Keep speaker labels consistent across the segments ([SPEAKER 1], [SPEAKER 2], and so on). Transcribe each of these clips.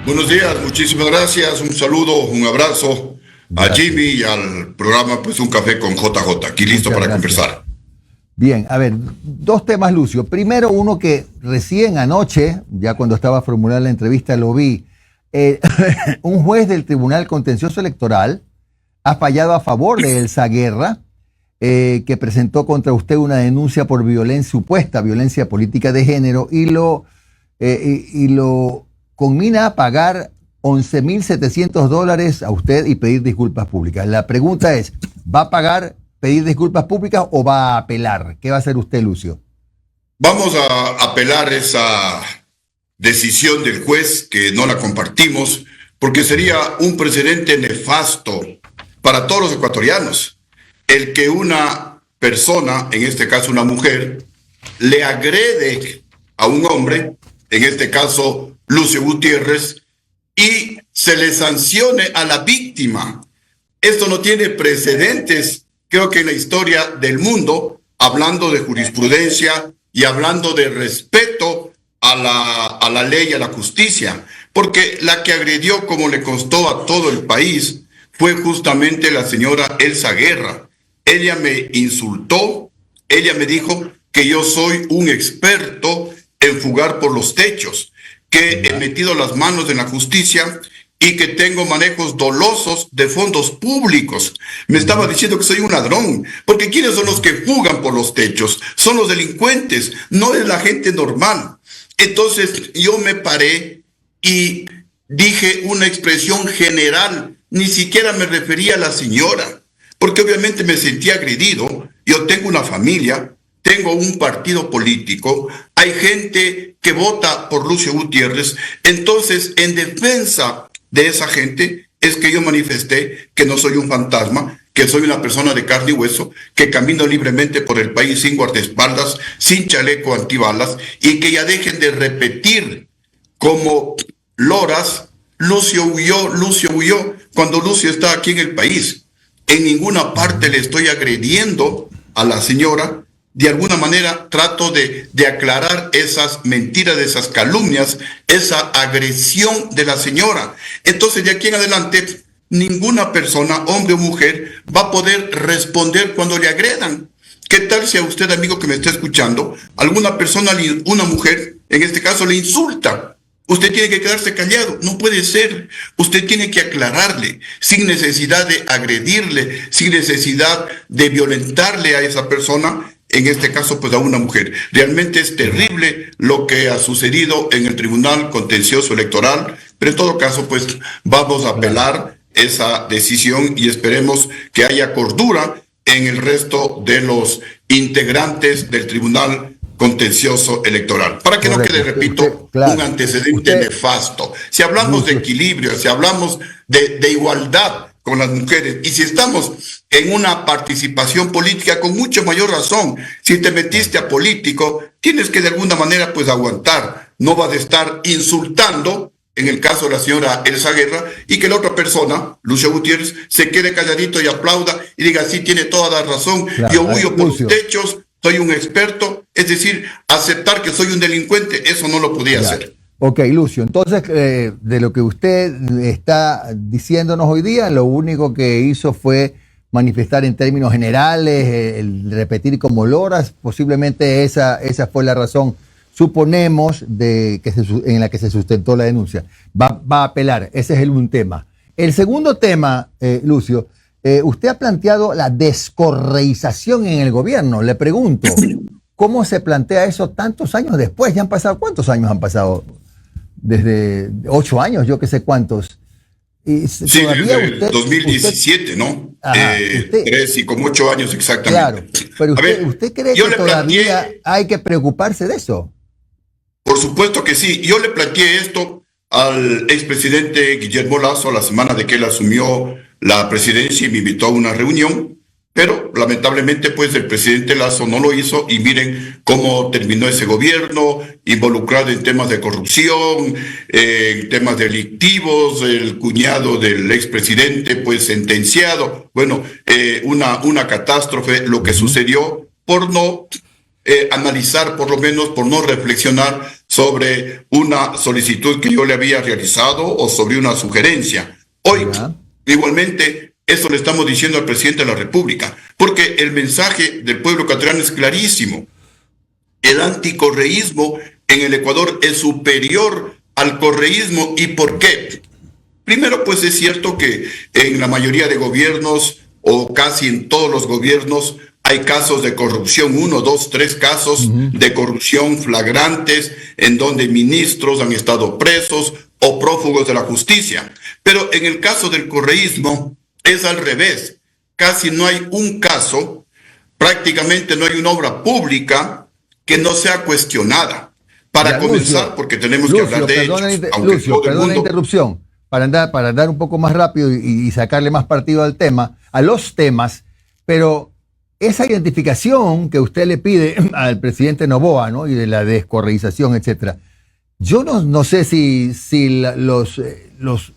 [SPEAKER 1] Buenos días, muchísimas gracias, un saludo, un abrazo a
[SPEAKER 2] Gracias.
[SPEAKER 1] Jimmy y al programa Pues un Café con JJ, aquí listo
[SPEAKER 2] Muchas
[SPEAKER 1] para
[SPEAKER 2] gracias.
[SPEAKER 1] conversar.
[SPEAKER 2] Bien, a ver, dos temas, Lucio. Primero, uno que recién anoche, ya cuando estaba formulando la entrevista, lo vi. Un juez del Tribunal Contencioso Electoral ha fallado a favor de Elsa Guerra, que presentó contra usted una denuncia por supuesta violencia política de género, y lo conmina a pagar $11,700 a usted y pedir disculpas públicas. La pregunta es, ¿va a pagar, pedir disculpas públicas o va a apelar? ¿Qué va a hacer usted, Lucio?
[SPEAKER 1] Vamos a apelar esa decisión del juez, que no la compartimos, porque sería un precedente nefasto para todos los ecuatorianos. El que una persona, en este caso una mujer, le agrede a un hombre, en este caso Lucio Gutiérrez, y se le sancione a la víctima. Esto no tiene precedentes, creo que en la historia del mundo, hablando de jurisprudencia y hablando de respeto a la ley, a la justicia, porque la que agredió, como le costó a todo el país, fue justamente la señora Elsa Guerra. Ella me insultó, ella me dijo que yo soy un experto en fugar por los techos, que he metido las manos en la justicia y que tengo manejos dolosos de fondos públicos. Me estaba diciendo que soy un ladrón, porque ¿quiénes son los que fugan por los techos? Son los delincuentes, no es la gente normal. Entonces yo me paré y dije una expresión general, ni siquiera me refería a la señora, porque obviamente me sentí agredido. Yo tengo una familia, tengo un partido político, hay gente que vota por Lucio Gutiérrez. Entonces, en defensa de esa gente, es que yo manifesté que no soy un fantasma, que soy una persona de carne y hueso, que camino libremente por el país sin guardaespaldas, sin chaleco antibalas, y que ya dejen de repetir como loras, Lucio huyó, cuando Lucio está aquí en el país. En ninguna parte le estoy agrediendo a la señora. De alguna manera trato de aclarar esas mentiras, de esas calumnias, esa agresión de la señora. Entonces, de aquí en adelante, ninguna persona, hombre o mujer, va a poder responder cuando le agredan. ¿Qué tal si a usted, amigo que me está escuchando, alguna persona, una mujer, en este caso, le insulta? Usted tiene que quedarse callado, no puede ser. Usted tiene que aclararle, sin necesidad de agredirle, sin necesidad de violentarle a esa persona, en este caso pues a una mujer. Realmente es terrible lo que ha sucedido en el Tribunal Contencioso Electoral, pero en todo caso pues vamos a apelar esa decisión y esperemos que haya cordura en el resto de los integrantes del Tribunal Contencioso Electoral, para que no quede, repito, un antecedente nefasto. Si hablamos de equilibrio, si hablamos de igualdad con las mujeres, y si estamos en una participación política, con mucha mayor razón, si te metiste a político, tienes que de alguna manera pues aguantar, no vas a estar insultando, en el caso de la señora Elsa Guerra, y que la otra persona, Lucio Gutiérrez, se quede calladito y aplauda y diga, sí, tiene toda la razón, yo huyo por los techos, soy un experto. Es decir, aceptar que soy un delincuente, eso no lo podía hacer.
[SPEAKER 2] Ok, Lucio, entonces de lo que usted está diciéndonos hoy día, lo único que hizo fue manifestar en términos generales, el repetir como loras, posiblemente esa fue la razón, suponemos, en la que se sustentó la denuncia. Va a apelar, ese es un tema. El segundo tema, Lucio, usted ha planteado la descorreización en el gobierno. Le pregunto, ¿cómo se plantea eso tantos años después? ¿Ya han pasado? ¿Cuántos años han pasado? Desde 8 años, yo que sé cuántos.
[SPEAKER 1] Y sí, desde 2017, ¿no? Ajá, 3 y como 8 años exactamente.
[SPEAKER 2] Claro, pero ¿usted cree que todavía hay que preocuparse de eso?
[SPEAKER 1] Por supuesto que sí. Yo le planteé esto al expresidente Guillermo Lasso la semana de que él asumió la presidencia y me invitó a una reunión, pero lamentablemente pues el presidente Lasso no lo hizo y miren cómo terminó ese gobierno, involucrado en temas de corrupción, en temas delictivos, el cuñado del expresidente pues sentenciado. Bueno, una catástrofe lo que sucedió por no analizar, por lo menos por no reflexionar sobre una solicitud que yo le había realizado o sobre una sugerencia. Hoy, igualmente, eso le estamos diciendo al presidente de la República, porque el mensaje del pueblo ecuatoriano es clarísimo. El anticorreísmo en el Ecuador es superior al correísmo. ¿Y por qué? Primero, pues es cierto que en la mayoría de gobiernos, o casi en todos los gobiernos, hay casos de corrupción, 1, 2, 3 casos de corrupción flagrantes, en donde ministros han estado presos o prófugos de la justicia. Pero en el caso del correísmo es al revés. Casi no hay un caso, prácticamente no hay una obra pública que no sea cuestionada. Para
[SPEAKER 2] ya,
[SPEAKER 1] comenzar,
[SPEAKER 2] Lucio,
[SPEAKER 1] porque tenemos que hablar de ellos.
[SPEAKER 2] Lucio, perdón la interrupción, para andar un poco más rápido y sacarle más partido al tema, a los temas, pero esa identificación que usted le pide al presidente Noboa, ¿no? Y de la descorreización, etcétera. Yo no sé si los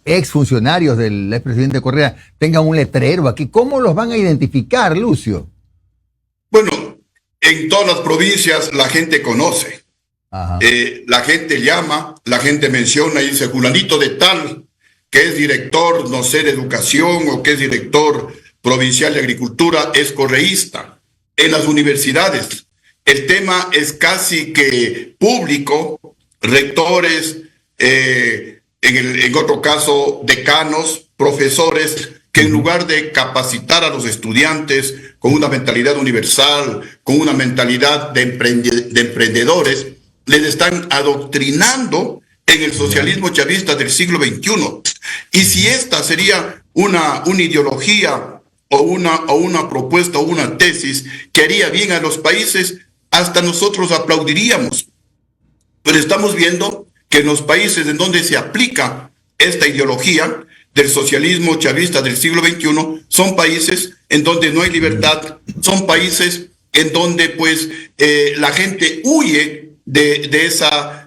[SPEAKER 2] exfuncionarios del expresidente Correa tengan un letrero aquí. ¿Cómo los van a identificar, Lucio?
[SPEAKER 1] Bueno, en todas las provincias la gente conoce. La gente llama, la gente menciona y dice, fulanito de tal, que es director, no sé, de educación o que es director provincial de agricultura, es correísta. En las universidades, el tema es casi que público, rectores, en otro caso, decanos, profesores, que en lugar de capacitar a los estudiantes con una mentalidad universal, con una mentalidad de emprendedores, les están adoctrinando en el socialismo chavista del siglo XXI. Y si esta sería una ideología o una propuesta o una tesis que haría bien a los países, hasta nosotros aplaudiríamos. Pero estamos viendo que en los países en donde se aplica esta ideología del socialismo chavista del siglo XXI, son países en donde no hay libertad, son países en donde pues la gente huye de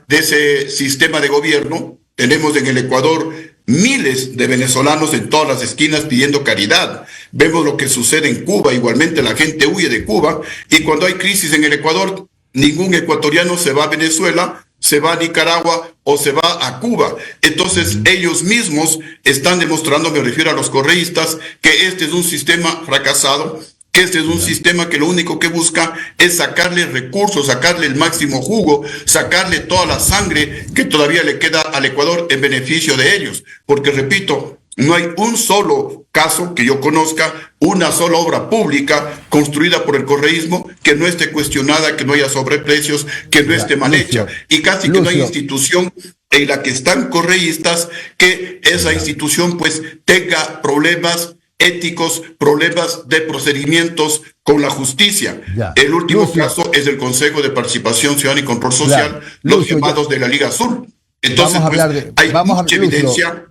[SPEAKER 1] ese sistema de gobierno. Tenemos en el Ecuador miles de venezolanos en todas las esquinas pidiendo caridad. Vemos lo que sucede en Cuba, igualmente la gente huye de Cuba, y cuando hay crisis en el Ecuador, ningún ecuatoriano se va a Venezuela, se va a Nicaragua o se va a Cuba. Entonces ellos mismos están demostrando, me refiero a los correístas, que este es un sistema fracasado, que este es un sistema que lo único que busca es sacarle recursos, sacarle el máximo jugo, sacarle toda la sangre que todavía le queda al Ecuador en beneficio de ellos. Porque, repito, no hay un solo caso que yo conozca, una sola obra pública construida por el correísmo que no esté cuestionada, que no haya sobreprecios, que no esté mal hecha. Y casi que no hay institución en la que están correístas que esa institución pues tenga problemas éticos, problemas de procedimientos con la justicia. El último caso es el Consejo de Participación Ciudadana y Control Social, los llamados de la Liga Azul. Entonces, hay mucha evidencia.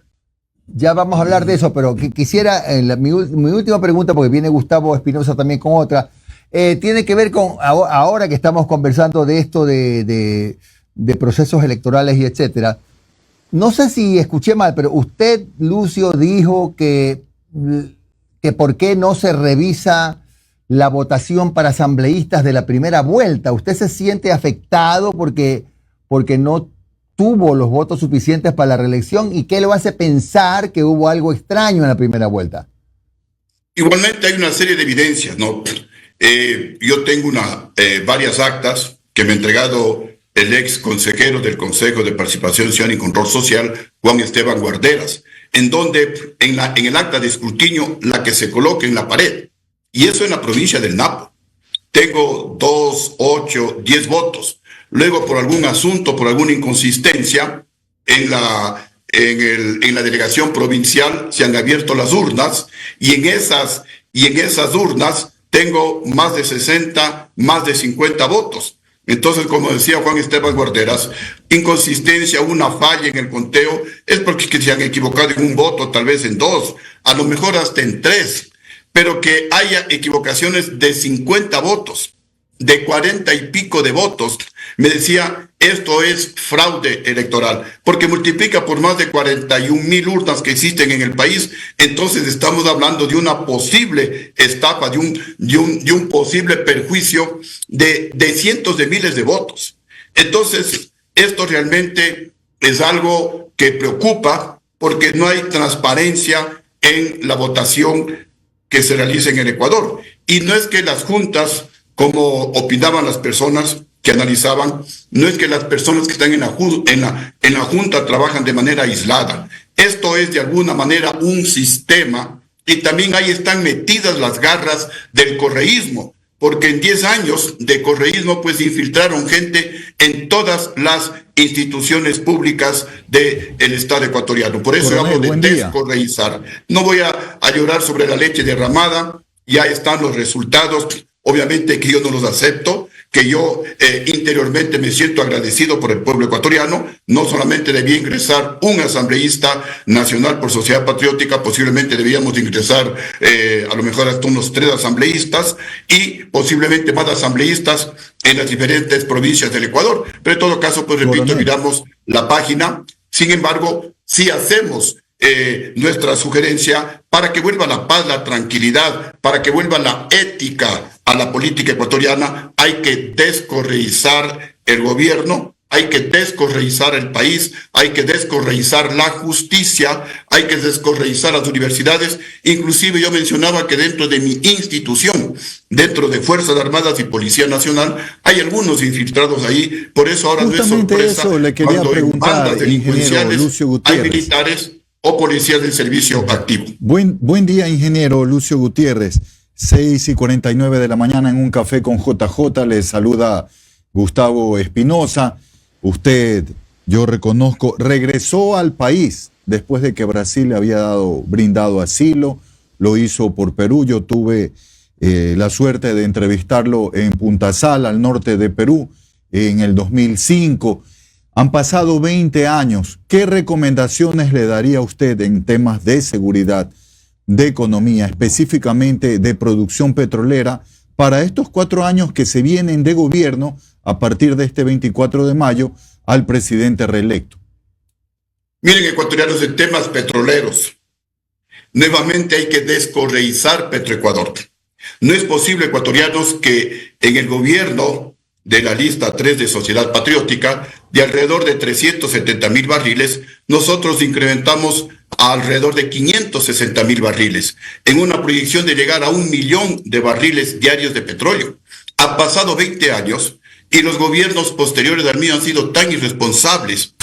[SPEAKER 2] Ya vamos a hablar de eso, pero quisiera, mi última pregunta, porque viene Gustavo Espinosa también con otra, tiene que ver con, ahora que estamos conversando de esto de procesos electorales y etcétera. No sé si escuché mal, pero usted, Lucio, dijo que por qué no se revisa la votación para asambleístas de la primera vuelta. ¿Usted se siente afectado porque no tuvo los votos suficientes para la reelección? ¿Y qué lo hace pensar que hubo algo extraño en la primera vuelta?
[SPEAKER 1] Igualmente hay una serie de evidencias, ¿no? Yo tengo varias actas que me ha entregado el ex consejero del Consejo de Participación Ciudadana y Control Social, Juan Esteban Guarderas, en donde en el acta de escrutinio la que se coloca en la pared, y eso en la provincia del Napo, tengo 2, 8, 10 votos. Luego, por algún asunto, por alguna inconsistencia, en la delegación provincial se han abierto las urnas, y en esas urnas tengo más de 60, más de 50 votos. Entonces, como decía Juan Esteban Guarderas, inconsistencia, una falla en el conteo, es porque se han equivocado en un voto, tal vez en 2, a lo mejor hasta en 3, pero que haya equivocaciones de 50 votos, de 40 y pico de votos, me decía, esto es fraude electoral, porque multiplica por más de 41,000 urnas que existen en el país. Entonces estamos hablando de una posible estafa, de un posible perjuicio de cientos de miles de votos. Entonces, Esto realmente es algo que preocupa porque no hay transparencia en la votación que se realiza en el Ecuador. Y no es que las juntas, como opinaban las personas que analizaban, no es que las personas que están en la junta trabajan de manera aislada. Esto es de alguna manera un sistema, y también ahí están metidas las garras del correísmo, porque en 10 años de correísmo pues infiltraron gente en todas las instituciones públicas del Estado ecuatoriano. Por eso yo hablo de descorreizar. No voy a llorar sobre la leche derramada, ya están los resultados, obviamente que yo no los acepto, que yo interiormente me siento agradecido por el pueblo ecuatoriano. No solamente debía ingresar un asambleísta nacional por Sociedad Patriótica, posiblemente debíamos ingresar a lo mejor hasta unos 3 asambleístas y posiblemente más asambleístas en las diferentes provincias del Ecuador. Pero en todo caso, pues repito, miramos la página. Sin embargo, sí hacemos nuestra sugerencia para que vuelva la paz, la tranquilidad, para que vuelva la ética a la política ecuatoriana. Hay que descorreizar el gobierno, hay que descorreizar el país, hay que descorreizar la justicia, hay que descorreizar las universidades. Inclusive yo mencionaba que dentro de mi institución, dentro de Fuerzas Armadas y Policía Nacional, hay algunos infiltrados ahí. Por eso ahora
[SPEAKER 3] justamente
[SPEAKER 1] no es sorpresa
[SPEAKER 3] eso le quería
[SPEAKER 1] cuando en
[SPEAKER 3] preguntar,
[SPEAKER 1] bandas delincuenciales
[SPEAKER 3] Lucio
[SPEAKER 1] hay
[SPEAKER 3] Gutiérrez,
[SPEAKER 1] militares o policías del servicio activo.
[SPEAKER 3] Buen día, ingeniero Lucio Gutiérrez. 6:49 de la mañana en un café con JJ. Les saluda Gustavo Espinosa. Usted, yo reconozco, regresó al país después de que Brasil le había brindado asilo. Lo hizo por Perú. Yo tuve la suerte de entrevistarlo en Punta Sal, al norte de Perú, en el 2005. Han pasado 20 años. ¿Qué recomendaciones le daría usted en temas de seguridad, de economía, específicamente de producción petrolera, para estos 4 años que se vienen de gobierno a partir de este 24 de mayo al presidente reelecto?
[SPEAKER 1] Miren, ecuatorianos, en temas petroleros, nuevamente hay que descorreizar Petroecuador. No es posible, ecuatorianos, que en el gobierno de la lista 3 de Sociedad Patriótica, de alrededor de 370,000 barriles, nosotros incrementamos a alrededor de 560,000 barriles, en una proyección de llegar a 1,000,000 de barriles diarios de petróleo. Han pasado 20 años y los gobiernos posteriores al mío han sido tan irresponsables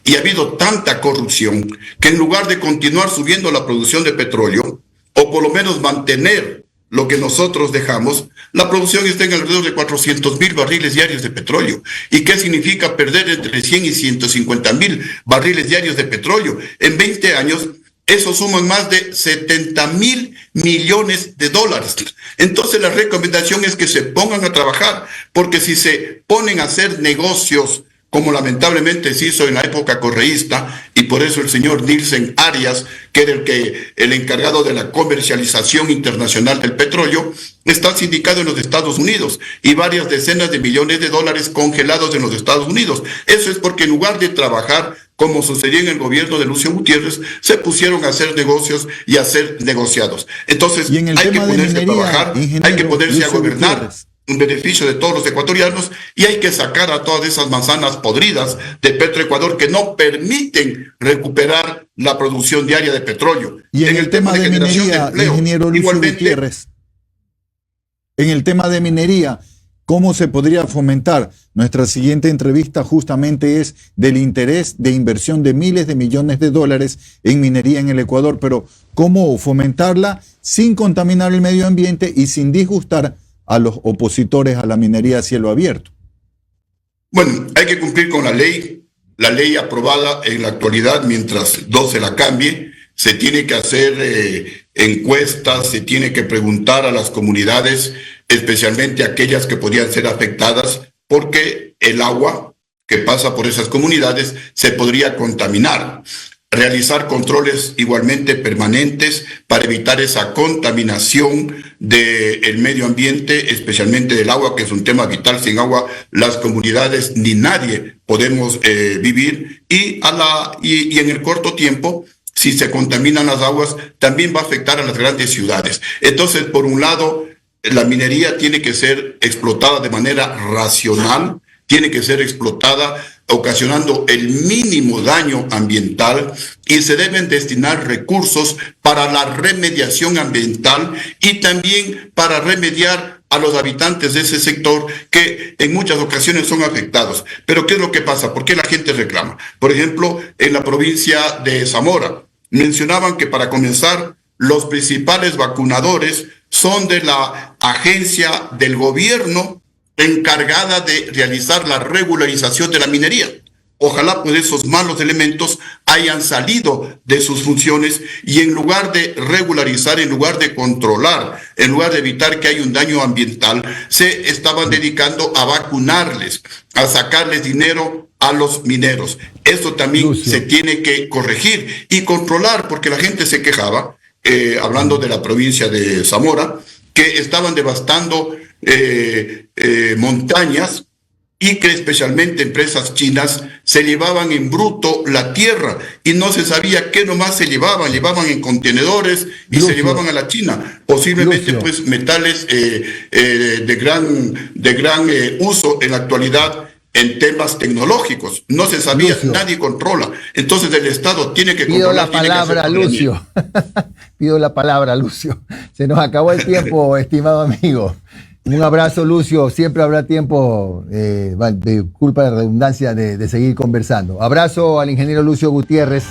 [SPEAKER 1] y ha habido tanta corrupción que en lugar de continuar subiendo la producción de petróleo, o por lo menos mantener lo que nosotros dejamos, la producción está en alrededor de 400,000 barriles diarios de petróleo. ¿Y qué significa perder entre 100 y 150,000 barriles diarios de petróleo? En 20 años, eso suman más de 70,000 millones de dólares. Entonces la recomendación es que se pongan a trabajar, porque si se ponen a hacer negocios, como lamentablemente se hizo en la época correísta, y por eso el señor Nielsen Arias, que era el encargado de la comercialización internacional del petróleo, está sindicado en los Estados Unidos y varias decenas de millones de dólares congelados en los Estados Unidos. Eso es porque en lugar de trabajar, como sucedió en el gobierno de Lucio Gutiérrez, se pusieron a hacer negocios y a ser negociados. Entonces hay que ponerse a trabajar, hay que ponerse a gobernar en beneficio de todos los ecuatorianos, y hay que sacar a todas esas manzanas podridas de Petroecuador que no permiten recuperar la producción diaria de petróleo.
[SPEAKER 3] Y en el tema de minería, ingeniero Lucio Gutiérrez, en el tema de minería, ¿cómo se podría fomentar? Nuestra siguiente entrevista justamente es del interés de inversión de miles de millones de dólares en minería en el Ecuador, pero ¿cómo fomentarla sin contaminar el medio ambiente y sin disgustar a los opositores a la minería a cielo abierto?
[SPEAKER 1] Bueno, hay que cumplir con la ley aprobada en la actualidad mientras no se la cambie. Se tiene que hacer encuestas, se tiene que preguntar a las comunidades, especialmente aquellas que podían ser afectadas, porque el agua que pasa por esas comunidades se podría contaminar. Realizar controles igualmente permanentes para evitar esa contaminación del medio ambiente, especialmente del agua, que es un tema vital. Sin agua, las comunidades ni nadie podemos vivir. Y en el corto tiempo, si se contaminan las aguas, también va a afectar a las grandes ciudades. Entonces, por un lado, la minería tiene que ser explotada de manera racional, tiene que ser explotada, ocasionando el mínimo daño ambiental, y se deben destinar recursos para la remediación ambiental y también para remediar a los habitantes de ese sector que en muchas ocasiones son afectados. Pero ¿qué es lo que pasa? ¿Por qué la gente reclama? Por ejemplo, en la provincia de Zamora, mencionaban que para comenzar, los principales vacunadores son de la agencia del gobierno encargada de realizar la regularización de la minería. Ojalá pues esos malos elementos hayan salido de sus funciones y en lugar de regularizar, en lugar de controlar, en lugar de evitar que haya un daño ambiental, se estaban dedicando a vacunarles, a sacarles dinero a los mineros. Esto también
[SPEAKER 2] Lucio,
[SPEAKER 1] se tiene que corregir y controlar, porque la gente se quejaba, hablando de la provincia de Zamora, que estaban devastando montañas y que especialmente empresas chinas se llevaban en bruto la tierra y no se sabía qué nomás se llevaban en contenedores y
[SPEAKER 2] Lucio,
[SPEAKER 1] se llevaban a la China, posiblemente
[SPEAKER 2] Lucio,
[SPEAKER 1] pues metales de gran uso en la actualidad en temas tecnológicos. No se sabía,
[SPEAKER 2] Lucio,
[SPEAKER 1] nadie controla. Entonces el Estado tiene que
[SPEAKER 2] pido la
[SPEAKER 1] controlar, tiene que hacer
[SPEAKER 2] palabra,
[SPEAKER 1] soberanía.
[SPEAKER 2] Lucio. Pido la palabra, Lucio. Se nos acabó el tiempo, estimado amigo. Un abrazo, Lucio. Siempre habrá tiempo, disculpa la redundancia, de seguir conversando. Abrazo al ingeniero Lucio Gutiérrez.